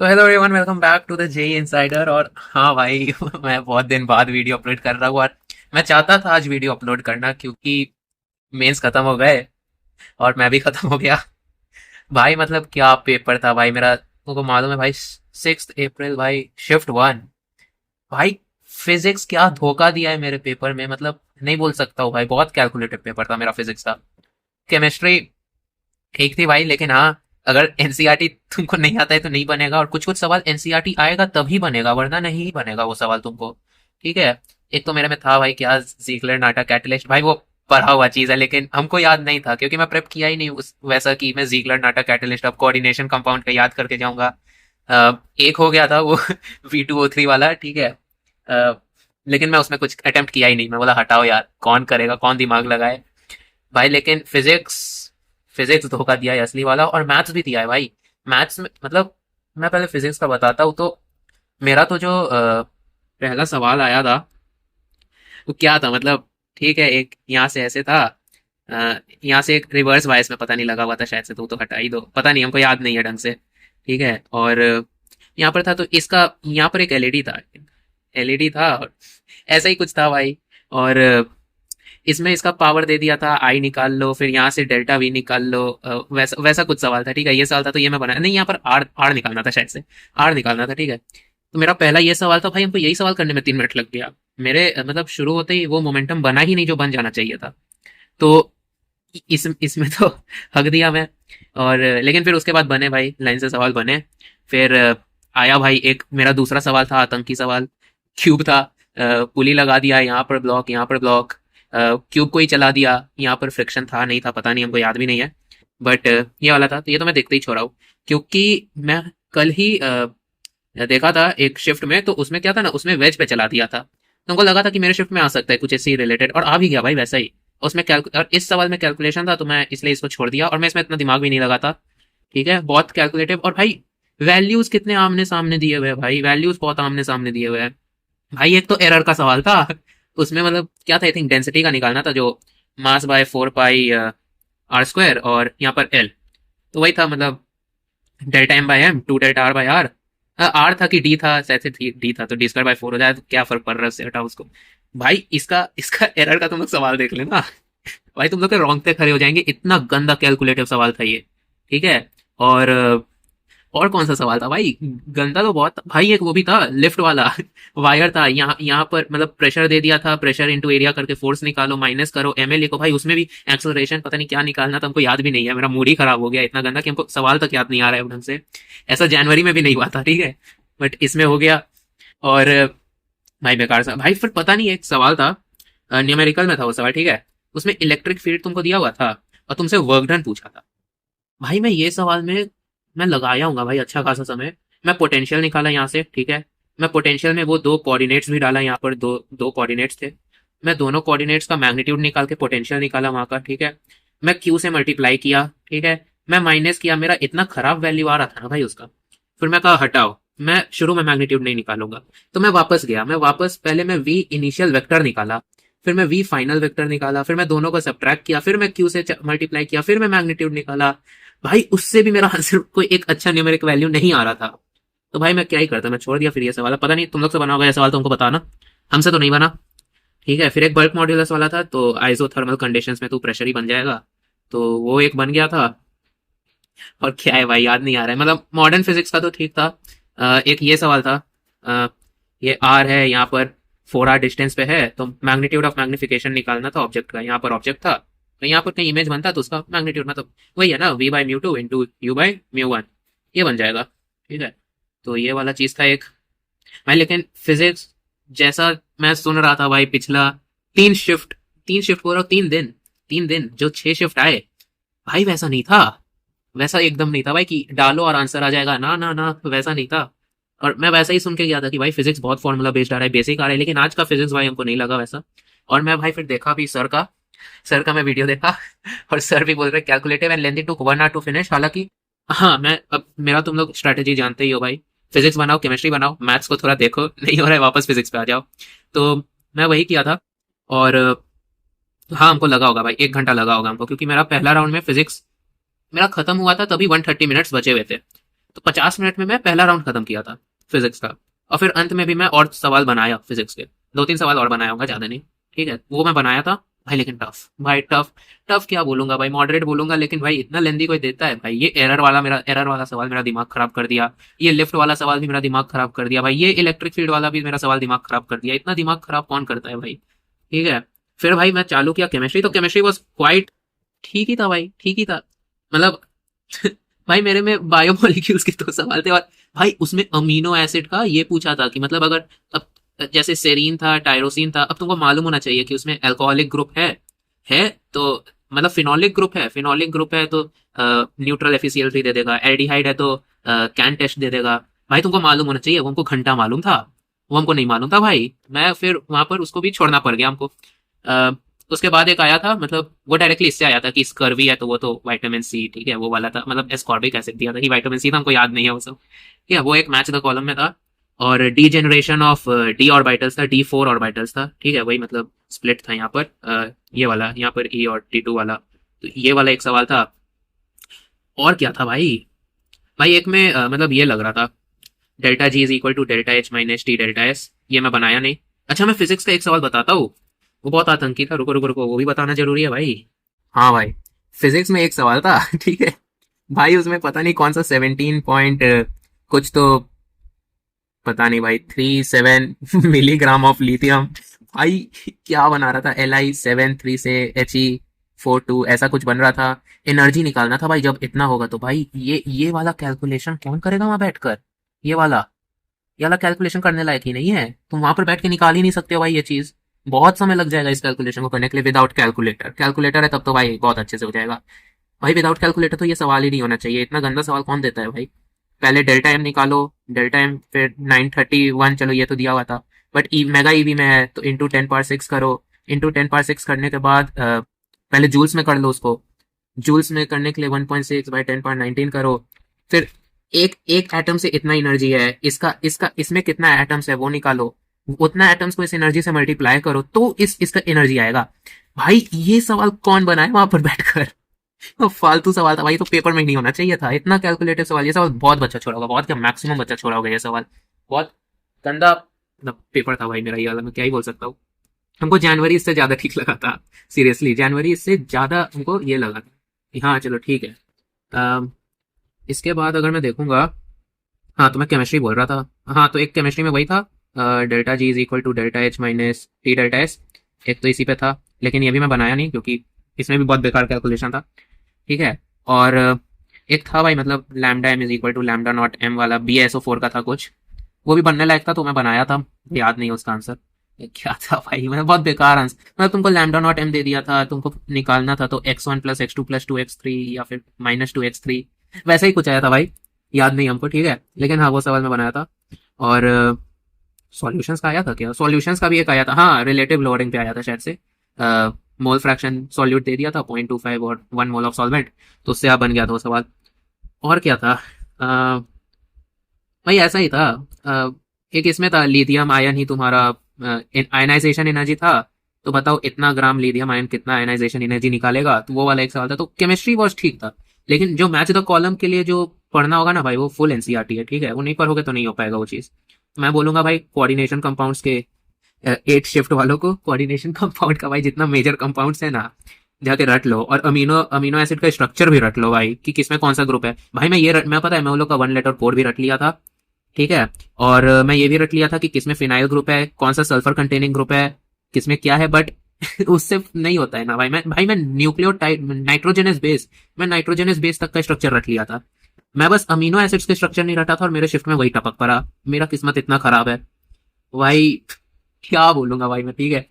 तो hello everyone, welcome back to the JEE insider. और हाँ भाई मैं बहुत दिन बाद वीडियो अपलोड कर रहा हूँ। और मैं चाहता था आज वीडियो अपलोड करना क्योंकि मेंस खत्म हो गए और मैं भी खत्म हो गया। भाई मतलब क्या पेपर था भाई मेरा, तुमको मालूम है भाई। 6 अप्रैल भाई, शिफ्ट 1। भाई फिजिक्स क्या धोखा दिया है मेरे पेपर में, मतलब नहीं बोल सकता हूँ भाई। बहुत कैलकुलेटिव पेपर था मेरा फिजिक्स का। केमिस्ट्री ठीक थी भाई, लेकिन हाँ, अगर एनसीईआरटी तुमको नहीं आता है तो नहीं बनेगा, और कुछ कुछ सवाल एनसीईआरटी आएगा तभी बनेगा, वरना नहीं बनेगा वो सवाल तुमको। ठीक है। एक तो मेरे में था भाई क्या, जीक्लर नाटा कैटलिस्ट, भाई वो पढ़ा हुआ चीज है लेकिन हमको याद नहीं था क्योंकि मैं प्रेप किया ही नहीं उस वैसा कि मैं जीक्लर नाटा कैटलिस्ट अब कोऑर्डिनेशन कंपाउंड का याद करके जाऊंगा। एक हो गया था वो V2O3 वाला, ठीक है। लेकिन मैं उसमें कुछ अटेम्प्ट किया ही नहीं, मैं बोला हटाओ यार, कौन करेगा, कौन दिमाग लगाए भाई। लेकिन फिजिक्स फिजिक्स धोखा दिया है असली वाला, और मैथ्स भी दिया है भाई। मैथ्स में मतलब, मैं पहले फिजिक्स का बताता हूँ। तो मेरा तो जो पहला सवाल आया था वो क्या था मतलब, ठीक है, एक यहाँ से ऐसे था। यहाँ से एक रिवर्स बायस में पता नहीं लगा हुआ था शायद से, तो हटा ही दो, पता नहीं, हमको याद नहीं है ढंग से। ठीक है। और यहाँ पर था तो इसका, यहाँ पर एक एलईडी था। एलईडी था और ऐसा ही कुछ था भाई। और इसमें इसका पावर दे दिया था, आई निकाल लो, फिर यहाँ से डेल्टा वी निकाल लो। वैसा वैसा कुछ सवाल था। ठीक है, ये सवाल था तो ये मैं बनाया नहीं, यहाँ पर आर आर निकालना था शायद से। आर निकालना था, ठीक है। तो मेरा पहला ये सवाल था भाई, हमको यही सवाल करने में 3 मिनट लग गया। मेरे मतलब शुरू होते ही वो मोमेंटम बना ही नहीं जो बन जाना चाहिए था। तो इसमें तो हक दिया मैं। और लेकिन फिर उसके बाद बने भाई, लाइन से सवाल बने। फिर आया भाई एक मेरा दूसरा सवाल था, आतंकी सवाल। क्यूब था। पुली लगा दिया, यहाँ पर ब्लॉक, यहाँ पर ब्लॉक। क्यूब को ही चला दिया, यहाँ पर फ्रिक्शन था नहीं था पता नहीं, हमको याद भी नहीं है। बट ये वाला था, तो ये तो मैं देखते ही छोड़ा हूँ। क्योंकि मैं कल ही देखा था एक शिफ्ट में, तो उसमें क्या था ना, उसमें वेज पे चला दिया था, तो हमको लगा था कि मेरे शिफ्ट में आ सकता है कुछ ऐसे रिलेटेड, और आ भी गया भाई वैसा ही। उसमें और इस सवाल में कैलकुलेशन था, तो मैं इसलिए इसको छोड़ दिया, और मैं इसमें इतना दिमाग भी नहीं लगाता। ठीक है, बहुत कैलकुलेटिव। और भाई वैल्यूज कितने आमने सामने दिए हुए हैं भाई, वैल्यूज बहुत आमने सामने दिए हुए हैं भाई। एक तो एरर का सवाल था उसमें, मतलब क्या था, आई थिंक डेंसिटी का निकालना था, जो मास बाय 4 पाई R² और यहाँ पर एल। तो वही था मतलब, delta M by M, 2 delta R by R। R था कि डी था, शायद से डी था, तो D²/4 हो जाए तो क्या फर्क पड़ रहा है, उससे हटाओ उसको। भाई इसका इसका एरर का तुम लोग सवाल देख लेना भाई, तुम लोग के रोंगटे खड़े हो जाएंगे, इतना गंदा कैलकुलेटिव सवाल था ये। ठीक है। और और कौन सा सवाल था भाई, गंदा तो बहुत भाई। एक वो भी था लिफ्ट वाला वायर था, यहाँ यहाँ पर मतलब प्रेशर दे दिया था, प्रेशर इंटू एरिया करके फोर्स निकालो, माइनस करो, एमए लिखो भाई। उसमें भी एक्सेलरेशन पता नहीं क्या निकालना था, हमको याद भी नहीं है। मेरा मूड ही खराब हो गया, इतना गंदा कि हमको सवाल तक याद नहीं आ रहा है ढंग से। ऐसा जनवरी में भी नहीं हुआ था, ठीक है, बट इसमें हो गया। और भाई बेकार सा भाई। फिर पता नहीं, एक सवाल था, न्यूमेरिकल में था वो सवाल, ठीक है। उसमें इलेक्ट्रिक फील्ड तुमको दिया हुआ था और तुमसे वर्क डन पूछा था। भाई मैं ये सवाल में मैं लगाया हूँ भाई अच्छा खासा समय। मैं पोटेंशियल निकाला यहाँ से, ठीक है। मैं पोटेंशियल में वो दो कोऑर्डिनेट्स भी डाला, यहाँ पर दो दो कोऑर्डिनेट्स थे। मैं दोनों कोऑर्डिनेट्स का मैग्नीट्यूड निकाल के पोटेंशियल निकाला वहाँ का, ठीक है। मैं क्यू से मल्टीप्लाई किया, ठीक है। मैं माइनस किया, मेरा इतना खराब वैल्यू आ रहा था ना भाई उसका। फिर मैं कहा हटाओ, मैं शुरू में मैग्नीट्यूड नहीं निकालूंगा। तो मैं वापस गया, मैं वापस पहले मैं वी इनिशियल वेक्टर निकाला, फिर मैं वी फाइनल वेक्टर निकाला, फिर मैं दोनों को सब्ट्रैक्ट किया, फिर मैं क्यू से मल्टीप्लाई किया, फिर मैं मैग्नीट्यूड निकाला। भाई उससे भी मेरा आंसर कोई एक अच्छा न्यूमेरिक वैल्यू नहीं आ रहा था। तो भाई मैं क्या ही करता, मैं छोड़ दिया। फिर ये सवाल पता नहीं तुम लोग से बना होगा ये सवाल, तो हमको बताना, हमसे तो नहीं बना। ठीक है। फिर एक बल्क मॉड्यूलस वाला था, तो आइसोथर्मल कंडीशंस में तो प्रेशर ही बन जाएगा, तो वो एक बन गया था। और क्या है भाई, याद नहीं आ रहा है, मतलब मॉडर्न फिजिक्स का तो ठीक था। एक ये सवाल था, अ, ये आर है, यहाँ पर 4R डिस्टेंस पे है, तो मैग्नीट्यूड ऑफ मैग्निफिकेशन निकालना था ऑब्जेक्ट का। यहाँ पर ऑब्जेक्ट था, तो यहाँ पर कहीं इमेज बनता तो उसका मैग्नीट्यूड मतलब वही है ना, V/μ2 इंटू U/μ1, ये बन जाएगा। ठीक है। तो ये वाला चीज था एक भाई। लेकिन फिजिक्स जैसा मैं सुन रहा था भाई, पिछला 3 शिफ्ट, 3 शिफ्ट बोल रहा हूँ, 3 दिन, 3 दिन जो 6 शिफ्ट आए भाई, वैसा नहीं था। वैसा एकदम नहीं था भाई कि डालो और आंसर आ जाएगा, ना ना ना, वैसा नहीं था। और मैं वैसा ही सुन के गया था कि भाई फिजिक्स बहुत फॉर्मूला बेस्ड आ रहा है, बेसिक आ रहा है, लेकिन आज का फिजिक्स भाई हमको नहीं लगा वैसा। और मैं भाई फिर देखा भी सर का मैं वीडियो देखा और सर भी बोल रहे calculative and lengthy took 1 hour to finish. हालांकि हाँ, मैं अब मेरा तुम लोग स्ट्रेटेजी जानते ही हो भाई, फिजिक्स बनाओ, केमिस्ट्री बनाओ, मैथ्स को थोड़ा देखो, नहीं हो रहा है वापस फिजिक्स पे आ जाओ। तो मैं वही किया था। और हाँ, हमको लगा होगा भाई, 1 घंटा लगा होगा हमको, क्योंकि मेरा पहला राउंड में फिजिक्स मेरा खत्म हुआ था तभी 130 मिनट्स बचे हुए थे। तो 50 मिनट में मैं पहला राउंड खत्म किया था फिजिक्स का। और फिर अंत में भी मैं और सवाल बनाया फिजिक्स के, 2-3 सवाल और बनाया होगा, ज्यादा नहीं। ठीक है, वो मैं बनाया था भाई। लेकिन टफ भाई, टफ। टफ क्या बोलूंगा भाई, मॉडरेट बोलूंगा, लेकिन भाई इतना लेंदी कोई देता है भाई? ये एरर वाला सवाल मेरा दिमाग खराब कर दिया। ये लिफ्ट वाला सवाल भी मेरा दिमाग खराब कर दिया भाई। ये इलेक्ट्रिक फील्ड वाला भी मेरा सवाल दिमाग खराब कर दिया। इतना दिमाग खराब कौन करता है भाई? ठीक है, फिर भाई मैं चालू किया केमिस्ट्री, तो केमिस्ट्री वॉज क्वाइट ठीक ही था भाई, ठीक ही था। मतलब भाई मेरे में बायोमोलिक्यूल्स के 2 सवाल थे, और भाई उसमें अमीनो एसिड का ये पूछा था कि मतलब अगर अब जैसे सेरीन था, टायरोसिन था, अब तुमको मालूम होना चाहिए कि उसमें अल्कोहलिक ग्रुप है तो मतलब फिनोलिक ग्रुप है तो न्यूट्रल एफिसियल्टी दे देगा, एल्डिहाइड है तो कैन टेस्ट दे देगा। भाई तुमको मालूम होना चाहिए, वो हमको घंटा मालूम था, वो हमको नहीं मालूम था भाई। मैं फिर वहां पर उसको भी छोड़ना पड़ गया हमको। अ, उसके बाद एक आया था, मतलब वो डायरेक्टली इससे आया था कि स्कर्वी है तो वो तो विटामिन सी, ठीक है, वो वाला था, मतलब एस्कॉर्बिक एसिड दिया था कि विटामिन सी था, हमको याद नहीं है वो सब। ठीक है, वो एक मैच द कॉलम में था। और D generation of D orbitals था, D4 ऑर्बिटल्स था, ठीक है, वही मतलब स्प्लिट था यहाँ पर। ये वाला यहाँ पर ई और D2 वाला, तो ये वाला एक सवाल था। और क्या था भाई? भाई एक में मतलब ये लग रहा था, delta G is equal to delta H minus T delta S. ये मैं बनाया नहीं। अच्छा, मैं फिजिक्स का एक सवाल बताता हूँ, वो बहुत आतंकी था, रुको रुको रुको, वो भी बताना जरूरी है भाई। हाँ भाई, फिजिक्स में एक सवाल था ठीक है भाई, उसमें पता नहीं कौन सा 17 पॉइंट कुछ तो, पता नहीं भाई, 37 मिलीग्राम ऑफ लिथियम। भाई क्या बना रहा था, Li7 3 से He 4 2 ऐसा कुछ बन रहा था। एनर्जी निकालना था भाई, जब इतना होगा तो भाई ये वाला कैलकुलेशन कौन करेगा वहां बैठकर? ये वाला ये वाला कैलकुलेशन करने लायक ही नहीं है, तुम वहां पर बैठ के निकाल ही नहीं सकते हो भाई ये चीज। बहुत समय लग जाएगा इस कैलकुलेशन को करने के लिए विदाउट कैलकुलेटर। कैलकुलेटर है तब तो भाई बहुत अच्छे से हो जाएगा। भाई विदाउट कैलकुलेटर तो ये सवाल ही नहीं होना चाहिए, इतना गंदा सवाल कौन देता है भाई? पहले डेल्टा एम निकालो, डेल्टा एम फिर 931, चलो ये तो दिया हुआ था, बट मेगा ईवी में है तो इंटू 10 पावर 6 करो। इंटू 10 पावर 6 करने के बाद पहले जूल्स में कर लो उसको। जूल्स में करने के लिए 1.6 × 10 पावर 19 करो। फिर एक एक एटम से इतना एनर्जी है, इसका इसका इसमें कितना एटम्स है वो निकालो, उतना एटम्स को इस एनर्जी से मल्टीप्लाई करो तो इसका एनर्जी आएगा। भाई ये सवाल कौन बनाए वहां पर बैठकर? तो फालतू सवाल था भाई, तो पेपर में ही नहीं होना चाहिए था इतना कैलकुलेटिव सवाल। ये सवाल बहुत बच्चा छोड़ा होगा, बहुत क्या मैक्सिमम बच्चा छोड़ा होगा ये सवाल। बहुत गंदा पेपर था भाई मेरा ये वाला, मैं क्या ही बोल सकता हूँ। हमको जनवरी इससे ज्यादा ठीक लगा था, सीरियसली जनवरी इससे ज्यादा हमको ये लगा था कि हाँ चलो ठीक है। अम, इसके बाद अगर मैं देखूंगा, हाँ तो मैं केमिस्ट्री बोल रहा था। हाँ तो एक केमिस्ट्री में वही था, delta G is equal to delta H minus T delta S. एक तो इसी पे था, लेकिन ये भी मैं बनाया नहीं क्योंकि इसमें भी बहुत बेकार कैलकुलेशन था। ठीक है, और एक था भाई मतलब lambda M is equal to lambda naught M वाला, BSO4 का था कुछ, वो भी बनने लायक था तो मैं बनाया था, याद नहीं है उसका आंसर। ये क्या था भाई, मतलब बहुत बेकार आंसर, मतलब तुमको लैम्डा नॉट एम दे दिया था, तुमको निकालना था तो x1 + x2 + 2x3 या फिर -2x3, वैसा ही कुछ आया था भाई, याद नहीं हमको। ठीक है, लेकिन हाँ वो सवाल मैं बनाया था। और सॉल्यूशंस का आया था क्या? सॉल्यूशंस का भी एक आया था, हाँ रिलेटिव लोअरिंग पे आया था शायद से। मोल फ्रैक्शन सॉल्यूट दे दिया था 0.25 और 1 मोल ऑफ सॉल्वेंट, तो उससे आप बन गया था वो सवाल। और क्या था? भाई ऐसा ही था। एक इसमें था लिथियम आयन ही तुम्हारा आयनाइजेशन एनर्जी था, तो बताओ इतना ग्राम लिथियम आयन कितना आयनाइजेशन एनर्जी निकालेगा, तो वो वाला एक सवाल था। तो केमिस्ट्री वॉज ठीक था, लेकिन जो मैच द कॉलम के लिए जो पढ़ना होगा ना भाई, वो फुल एनसीईआरटी है, ठीक है, वो नहीं पढ़ोगे तो नहीं हो पाएगा वो चीज। मैं बोलूंगा भाई कोऑर्डिनेशन कंपाउंड्स के 8 शिफ्ट वालों को, कोऑर्डिनेशन कंपाउंड का भाई जितना मेजर कंपाउंड्स है ना, जाके रट लो, और अमीनो अमीनो एसिड का स्ट्रक्चर भी रट लो भाई कि किसमें कौन सा ग्रुप है। भाई मैं पता है मैं उन लोग का 1 लेटर कोड भी रट लिया था, ठीक है, और मैं ये भी रट लिया था कि किसमें फिनाइल ग्रुप है, कौन सा सल्फर कंटेनिंग ग्रुप है, किसमें क्या है, बट उससे नहीं होता है ना भाई। मैं न्यूक्लियोटाइड नाइट्रोजनस बेस तक का स्ट्रक्चर रट लिया था। मैं बस अमीनो एसिड्स के स्ट्रक्चर नहीं रटा था, और मेरे शिफ्ट में वही टपक पड़ा। मेरा किस्मत इतना खराब है भाई, क्या बोलूंगा भाई मैं, ठीक है।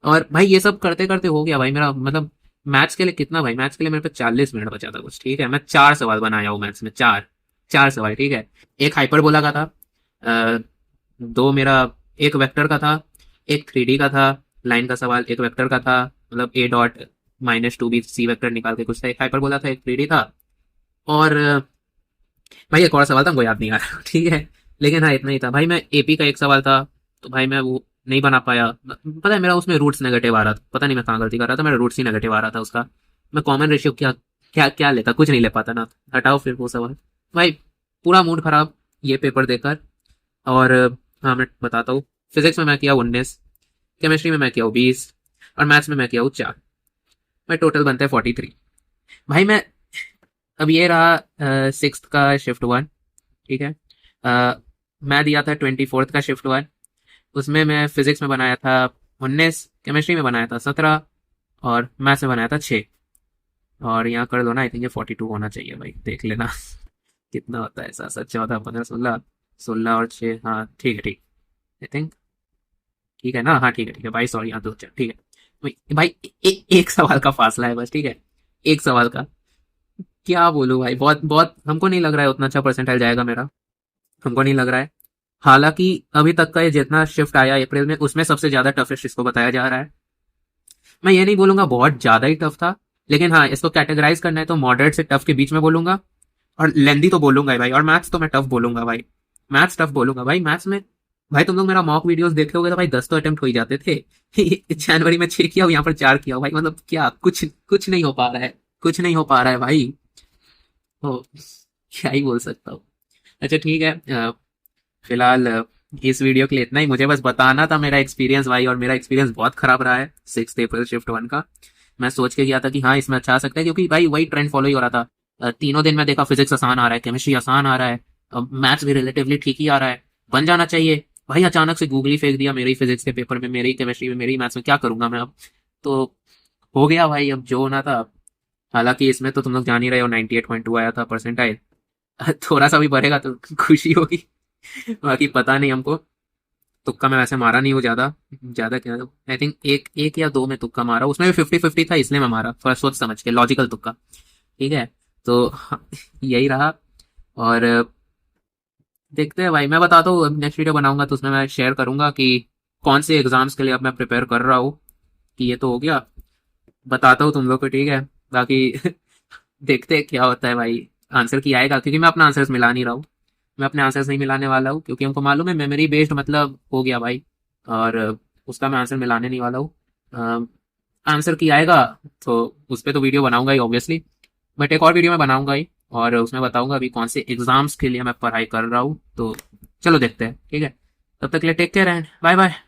और भाई ये सब करते करते हो गया भाई मेरा, मतलब मैथ्स के लिए कितना भाई, मैथ्स के लिए मेरे पे 40 मिनट बचा था कुछ, ठीक है। मैं 4 सवाल बनाया हूँ मैथ्स में, चार चार सवाल, ठीक है। एक हाइपरबोला का था, अ, दो मेरा, एक वेक्टर का था, एक 3D का था, लाइन का सवाल, एक वेक्टर का था, मतलब A.-2B C वेक्टर निकाल के कुछ था, एक हाइपरबोला था, एक 3D था। और भाई एक और सवाल था, वो याद नहीं आ रहा ठीक है, लेकिन हाँ इतना ही था भाई। मैं AP का एक सवाल था, तो भाई मैं वो नहीं बना पाया। पता है मेरा उसमें रूट्स नेगेटिव आ रहा था, पता नहीं मैं कहाँ गलती कर रहा था, मेरा रूट्स ही नेगेटिव आ रहा था उसका। मैं कॉमन रेशियो क्या क्या क्या लेता, कुछ नहीं ले पाता ना, हटाओ फिर वो सवाल भाई। पूरा मूड खराब ये पेपर देकर। और हाँ मैं बताता हूँ, फिजिक्स में मैं किया 19, केमिस्ट्री में मैं किया 20, और मैथ्स में मैं किया 4। मैं टोटल बनते हैं 43। भाई मैं, अब ये रहा सिक्स का शिफ्ट 1, ठीक है। मैं दिया था 24th का शिफ्ट 1। उसमें मैं फिजिक्स में बनाया था 19, केमिस्ट्री में बनाया था 17, और मैथ्स में बनाया था 6। और यहाँ कर दो ना, आई थिंक ये 42 होना चाहिए भाई, देख लेना कितना होता है, 7 7 14 15 16, 16 और 6, हाँ ठीक है, ठीक, आई थिंक ठीक है ना, हाँ ठीक है, ठीक है भाई, सॉरी, यहाँ तो ठीक है भाई। भाई एक सवाल का फासला है बस, ठीक है, एक सवाल का। क्या बोलूं भाई, बहुत बहुत हमको नहीं लग रहा है उतना अच्छा परसेंटाइल जाएगा मेरा, हमको नहीं लग रहा है। हालांकि अभी तक का ये जितना शिफ्ट आया अप्रैल में, उसमें सबसे ज्यादा टफेस्ट इसको बताया जा रहा है। मैं ये नहीं बोलूंगा बहुत ज्यादा ही टफ था, लेकिन हाँ इसको कैटेगराइज करना है तो मॉडरेट से टफ के बीच में बोलूंगा, और लेंदी तो बोलूंगा ही भाई। और मैथ्स तो मैं टफ बोलूंगा भाई, मैथ्स टफ बोलूंगा भाई। मैथ्स में भाई तुम लोग मेरा मॉक वीडियोस देखे होगे तो भाई 10 तो अटेम्प्ट हो ही जाते थे जनवरी में 6 किया, यहाँ पर 4 किया भाई, मतलब क्या, कुछ कुछ नहीं हो पा रहा है, कुछ नहीं हो पा रहा है भाई। तो क्या ही बोल सकता हूँ। अच्छा ठीक है, फिलहाल इस वीडियो के लिए इतना ही। मुझे बस बताना था मेरा एक्सपीरियंस भाई, और मेरा एक्सपीरियंस बहुत खराब रहा है 6 अप्रैल शिफ्ट 1 का। मैं सोच के गया था कि हाँ इसमें अच्छा आ सकता है, क्योंकि भाई वही ट्रेंड फॉलो ही हो रहा था। तीनों दिन में देखा फिजिक्स आसान आ रहा है, केमिस्ट्री आसान आ रहा है, मैथ्स भी रिलेटिवली ठीक ही आ रहा है, बन जाना चाहिए। भाई अचानक से गूगल ही फेंक दिया मेरे ही फिजिक्स के पेपर में, मेरे ही केमिस्ट्री में, मेरे ही मैथ्स में, क्या करूंगा मैं अब। तो हो गया भाई, अब जो होना था। हालांकि इसमें तो तुम लोग जान ही रहे हो 98.2 आया था परसेंटाइल थोड़ा सा भी बढ़ेगा तो खुशी होगी बाकी पता नहीं हमको। तुक्का मैं वैसे मारा नहीं हूँ ज्यादा, ज्यादा क्या, आई थिंक एक एक या दो में तुक्का मारा, उसमें भी 50-50 था, इसलिए मैं मारा थोड़ा सोच समझ के, लॉजिकल तुक्का, ठीक है। तो यही रहा। और देखते हैं भाई, मैं बताता हूँ, नेक्स्ट वीडियो बनाऊंगा तो उसमें मैं शेयर करूंगा कि कौन से एग्जाम्स के लिए अब मैं प्रिपेयर कर रहा हूँ। कि ये तो हो गया, बताता हूँ तुम लोग को, ठीक है। बाकी देखते हैं क्या होता है भाई, आंसर की आएगा, क्योंकि मैं अपना आंसर्स मिला नहीं रहा हूँ। मैं अपने आंसर्स नहीं मिलाने वाला हूँ, क्योंकि हमको मालूम है मेमोरी बेस्ड मतलब हो गया भाई। और उसका मैं आंसर मिलाने नहीं वाला हूँ। आंसर की आएगा तो उस पर तो वीडियो बनाऊंगा ही ऑब्वियसली, बट एक और वीडियो मैं बनाऊंगा ही, और उसमें बताऊंगा अभी कौन से एग्जाम्स के लिए मैं पढ़ाई कर रहा हूँ। तो चलो देखते हैं, ठीक है। तब तक के लिए take care and bye bye.